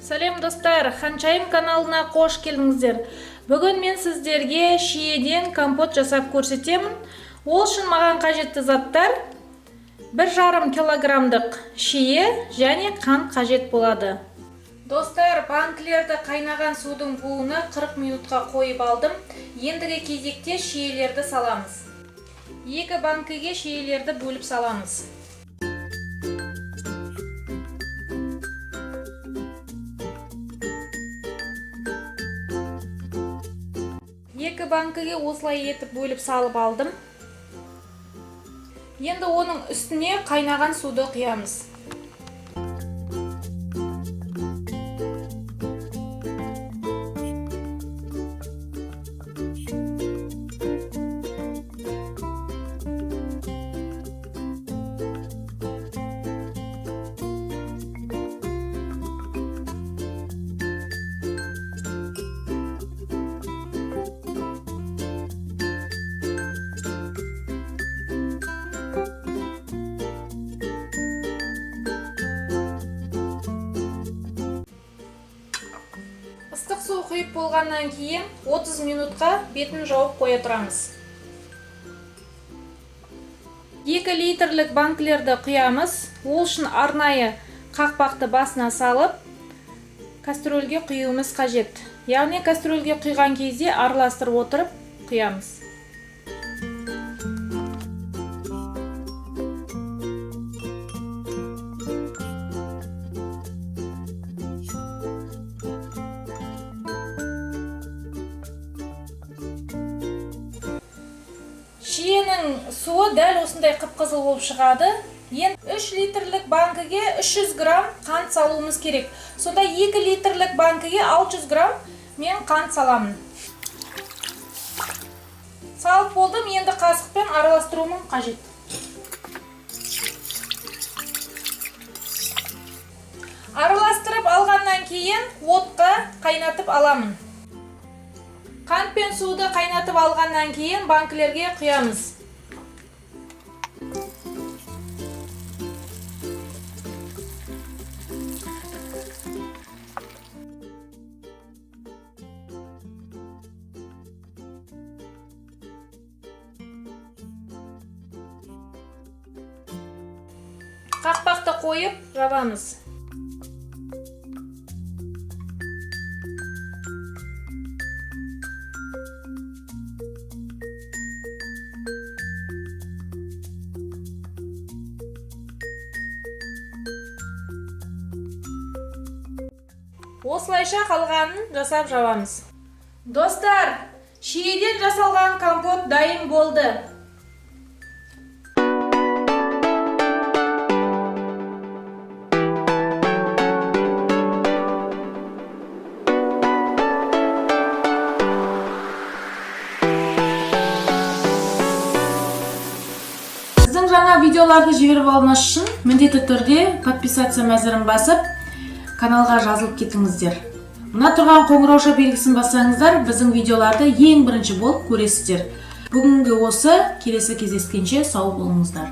Сәлем достар, Ханчайым каналына қош келдіңіздер. Бүгін мен сіздерге шиеден компот жасап көрсетемін. Ол үшін маған қажетті заттар 1,5 килограммдық шие және қант қажет болады. Достар, банкілерді қайнаған судың буына 40 минутқа қойып алдым. Ендігі кезекте шиелерді саламыз. 2 банкіге шиелерді бөліп саламыз. Екі банкіге осылай етіп бөліп салып алдым. Енді оның үстіне қайнаған суды құямыз. Ыстық су құйып болғаннан кейін 30 минутқа бетін жауып қоя тұрамыз. 2 литрлік банкілерді құямыз. Ол үшін арнайы қақпақты басына салып, кастрөлге құюымыз қажет. Яғни кастрөлге құйған кезде араластырып отырып құямыз. Шиенің суы дәл осындай қып-қызыл болып шығады. Енді 3 литрлік банкіге 300 грамм қант салуымыз керек. Сонда 2 литрлік банкіге 600 грамм мен қант саламын. Салып болдым, енді қасықпен араластыруым қажет. Араластырып алғаннан кейін отқа қайнатып аламын. Қант пен суды қайнатып алғаннан кейін банкілерге құямыз. Қақпақты қойып жабамыз. Осылайша қалғанын жасап жабамыз. Достар, шиеден жасалған компот дайын болды. Біздің жаңа видеоларды жіберіп алмас үшін міндетті түрде подписаться мәзірін басып, каналға жазылып кетіңіздер. Мына тұрған қоңырауша белгісін бассаңыздар, біздің видеоларды ең бірінші болып көресіздер. Бүгінгі осы, келесі кездескенше сау болыңыздар.